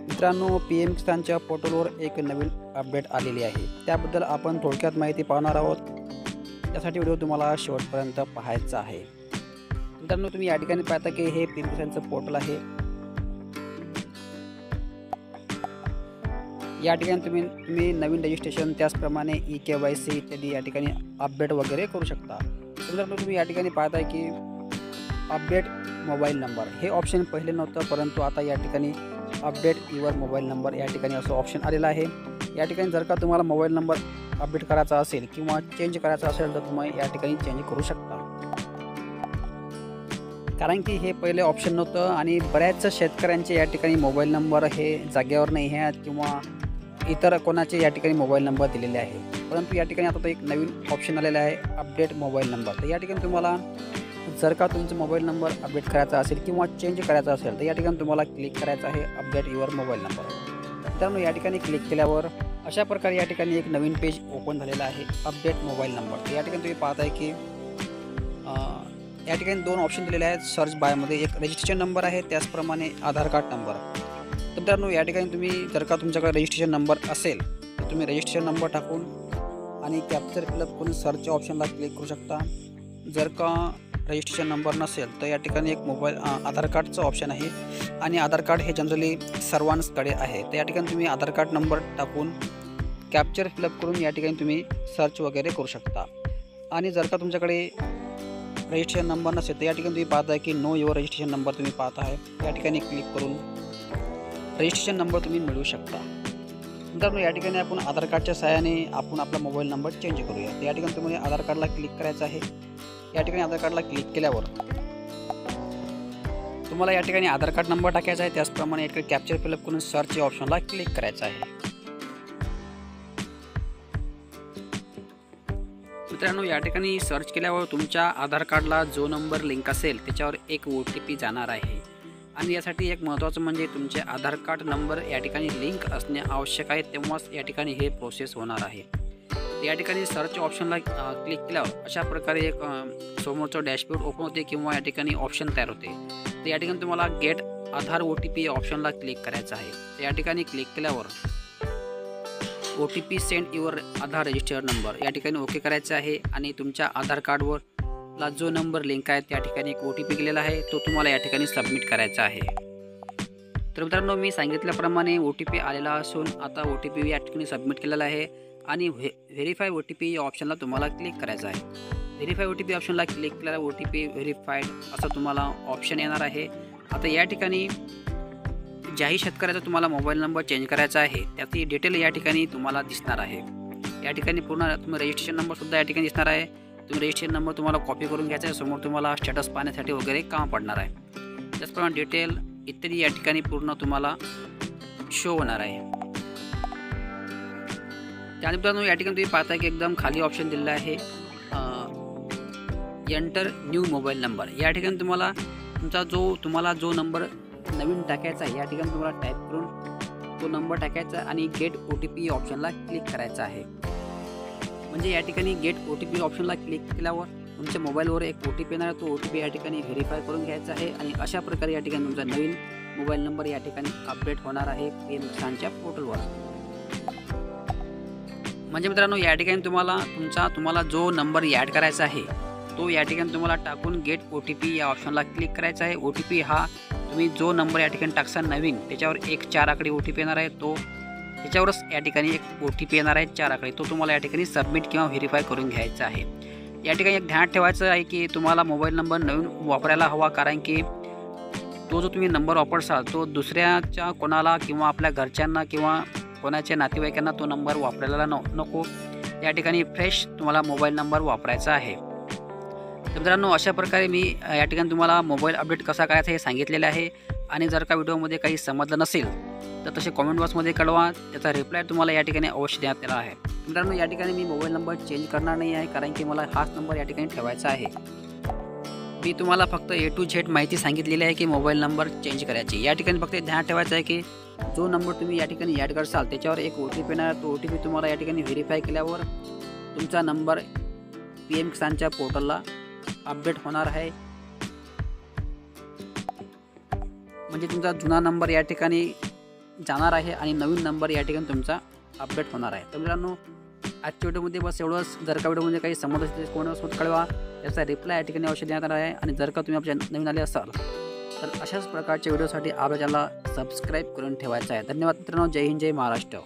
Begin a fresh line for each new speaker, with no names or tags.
मित्रांनो, PM किसानच्या पोर्टलवर एक नवीन अपडेट आलेली आहे. त्याबद्दल आपण थोडक्यात माहिती पाहणार आहोत. त्यासाठी व्हिडिओ तुम्हाला शेवटपर्यंत पाहायचा आहे. मित्रांनो, तुम्ही या ठिकाणी पाहता की हे PM किसानचं पोर्टल आहे. या ठिकाणी तुम्ही नवीन रजिस्ट्रेशन त्याचप्रमाणे eKYC इत्यादी या ठिकाणी अपडेट वगैरे करू शकता. मित्रांनो, तुम्ही या ठिकाणी पाहताय की अपडेट मोबाईल नंबर हे ऑप्शन पहिले नव्हतं, परंतु आता या ठिकाणी अपडेट युअर मोबाईल नंबर या ठिकाणी असं ऑप्शन आलेलं आहे. या ठिकाणी जर का तुम्हाला मोबाईल नंबर अपडेट करायचा असेल किंवा चेंज करायचा असेल तर तुम्ही या ठिकाणी चेंज करू शकता. कारण की हे पहिले ऑप्शन नव्हतं आणि बऱ्याच शेतकऱ्यांचे या ठिकाणी मोबाईल नंबर हे जागेवर नाही आहेत किंवा इतर कोणाचे या ठिकाणी मोबाईल नंबर दिलेले आहे. परंतु या ठिकाणी आता एक नवीन ऑप्शन आलेला आहे अपडेट मोबाईल नंबर. तर या ठिकाणी तुम्हाला जर का तुमचा मोबाईल नंबर अपडेट करायचा असेल किंवा चेंज करायचा असेल तर या ठिकाणी तुम्हाला क्लिक करायचं आहे अपडेट युअर मोबाईल नंबर. मित्रांनो, या ठिकाणी क्लिक केल्यावर अशा प्रकारे या ठिकाणी एक नवीन पेज ओपन झालेला आहे अपडेट मोबाईल नंबर. तर या ठिकाणी तुम्ही पाहताय की या ठिकाणी दोन ऑप्शन दिलेले आहेत सर्च बायमध्ये. एक रजिस्ट्रेशन नंबर आहे, त्याचप्रमाणे आधार कार्ड नंबर. तर मित्रांनो, या ठिकाणी तुम्ही जर का तुमच्याकडे रजिस्ट्रेशन नंबर असेल तर तुम्ही रजिस्ट्रेशन नंबर टाकून आणि कॅप्चर फिलअप करून सर्चच्या ऑप्शनला क्लिक करू शकता. जर का रजिस्ट्रेशन नंबर नसेल तर या ठिकाणी एक आधार कार्डचं ऑप्शन आहे आणि आधार कार्ड हे जनरली सर्वांकडे आहे. तर या ठिकाणी तुम्ही आधार कार्ड नंबर टाकून कॅप्चर फिलअप करून या ठिकाणी तुम्ही सर्च वगैरे करू शकता. आणि जर का तुमच्याकडे रजिस्ट्रेशन नंबर नसेल तर या ठिकाणी तुम्ही पाहताय की नो युअर रजिस्ट्रेशन नंबर तुम्ही पाहत आहे. या ठिकाणी क्लिक करून रजिस्ट्रेशन नंबर तुम्ही मिळवू शकता. मित्रांनो, या ठिकाणी आपण आधार कार्डच्या सहाय्याने आपण आपला मोबाईल नंबर चेंज करूया. तर या ठिकाणी तुम्ही आधार कार्डला क्लिक करायचं आहे. या ठिकाणी आधार कार्डला क्लिक केल्यावर तुम्हाला या ठिकाणी आधार कार्ड नंबर टाकायचा आहे. त्याचप्रमाणे या ठिकाणी कॅप्चर फिलअप करून सर्च या ऑप्शनला क्लिक करायचं आहे. मित्रांनो, या ठिकाणी सर्च केल्यावर तुमच्या आधार कार्डला जो नंबर लिंक असेल त्याच्यावर एक OTP जाणार आहे. आणि यासाठी एक महत्त्वाचं म्हणजे तुमचे आधार कार्ड नंबर या ठिकाणी लिंक असणे आवश्यक आहे, तेव्हाच या ठिकाणी हे प्रोसेस होणार आहे. या ठिकाणी सर्च ऑप्शनला क्लिक केल्यावर अशा प्रकारे एक समोरचं डॅशबोर्ड ओपन होते किंवा या ठिकाणी ऑप्शन तयार होते. तर या ठिकाणी तुम्हाला गेट आधार OTP ऑप्शनला क्लिक करायचं आहे. तर या ठिकाणी क्लिक केल्यावर OTP send your Aadhaar registered number या ठिकाणी ओके करायचं आहे. आणि तुमच्या आधार कार्डवरला जो नंबर लिंक आहे त्या ठिकाणी एक OTP गेलेला आहे, तो तुम्हाला या ठिकाणी सबमिट करायचा आहे. तर मित्रांनो, मी सांगितल्याप्रमाणे OTP आलेला असून आता OTP या ठिकाणी सबमिट केलेला आहे आणि व्हेरीफाय OTP या ऑप्शनला तुम्हाला क्लिक करायचं आहे. व्हेरीफाय OTP ऑप्शनला क्लिक केल्यावर OTP व्हेरीफाईड असं तुम्हाला ऑप्शन येणार आहे. आता या ठिकाणी ज्याही शेतकऱ्याचा तुम्हाला मोबाईल नंबर चेंज करायचा आहे त्याची डिटेल या ठिकाणी तुम्हाला दिसणार आहे. या ठिकाणी पूर्ण तुम्ही रजिस्ट्रेशन नंबरसुद्धा या ठिकाणी दिसणार आहे. तुम्ही रजिस्ट्रेशन नंबर तुम्हाला कॉपी करून घ्यायचा आहे. समोर तुम्हाला स्टेटस पाहण्यासाठी वगैरे काम पडणार आहे. त्याचप्रमाणे डिटेल इत्यादी या ठिकाणी पूर्ण तुम्हाला शो होणार आहे. त्यानंतर या ठिकाणी तुम्ही पाहता की एकदम खाली ऑप्शन दिलेला आहे एंटर न्यू मोबाईल नंबर. या ठिकाणी तुम्हाला जो नंबर नवीन टाकायचा आहे या ठिकाणी तुम्हाला टाईप करून तो नंबर टाकायचा आणि गेट OTP ऑप्शनला क्लिक करायचा आहे. म्हणजे या ठिकाणी गेट OTP ऑप्शनला क्लिक केल्यावर तुमच्या मोबाईलवर एक OTP येणार आहे. तो OTP या ठिकाणी व्हेरीफाय करून घ्यायचा आहे आणि अशा प्रकारे या ठिकाणी तुमचा नवीन मोबाईल नंबर या ठिकाणी अपडेट होणार आहे PM किसानच्या पोर्टलवर. म्हणजे मित्रांनो, या ठिकाणी तुम्हाला जो नंबर ॲड करायचा आहे तो या ठिकाणी तुम्हाला टाकून गेट OTP या ऑप्शनला क्लिक करायचा आहे. OTP हा तुम्ही जो नंबर या ठिकाणी टाकसाल नवीन त्याच्यावर एक 4 आकडी OTP येणार आहे. त्याच्यावरच या ठिकाणी एक OTP येणार आहे 4 आकडी. तो तुम्हाला या ठिकाणी सबमिट किंवा व्हेरीफाय करून घ्यायचा आहे. या ठिकाणी एक ध्यान ठेवायचं आहे की तुम्हाला मोबाईल नंबर नवीन वापरायला हवा, कारण की तो जो तुम्ही नंबर वापरसाल तो दुसऱ्याच्या कोणाला किंवा आपल्या घरच्यांना किंवा कोणाच्या नातेवाईकांना तो नंबर वापरायला नको. या ठिकाणी फ्रेश तुम्हाला मोबाईल नंबर वापरायचा आहे. तर मित्रांनो, अशा प्रकारे मी या ठिकाणी तुम्हाला मोबाईल अपडेट कसा करायचा हे सांगितलेलं आहे. आणि जर का व्हिडिओमध्ये काही समजलं नसेल तर तसे कॉमेंट बॉक्समध्ये कळवा, त्याचा रिप्लाय तुम्हाला या ठिकाणी अवश्य देण्यात येणार आहे. मित्रांनो, या ठिकाणी मी मोबाईल नंबर चेंज करणार नाही आहे, कारण की मला हाच नंबर या ठिकाणी ठेवायचा आहे. मी तुम्हाला फक्त A to Z माहिती सांगितलेली आहे की मोबाईल नंबर चेंज करायची. या ठिकाणी फक्त ध्यान ठेवायचं आहे की जो नंबर तुम्ही या ठिकाणी ॲड करसाल त्याच्यावर एक OTP येणार. तो OTP तुम्हाला या ठिकाणी व्हेरीफाय केल्यावर तुमचा नंबर PM किसानच्या पोर्टलला अपडेट होणार आहे. म्हणजे तुमचा जुना नंबर या ठिकाणी जाणार आहे आणि नवीन नंबर या ठिकाणी तुमचा अपडेट होणार आहे. तर मित्रांनो, आजच्या व्हिडिओमध्ये बस एवढंच. जर का व्हिडिओमध्ये काही समज असेल कोणासोबत कळवा, याचा रिप्लाय या ठिकाणी अवश्य देण्यात येणार आहे. आणि जर का तुम्ही आपल्या नवीन आले असाल तर अशाच प्रकारच्या व्हिडिओसाठी आपल्या चॅनलला सबस्क्राईब करून ठेवायचं आहे. धन्यवाद मित्रांनो. जय हिंद, जय महाराष्ट्र.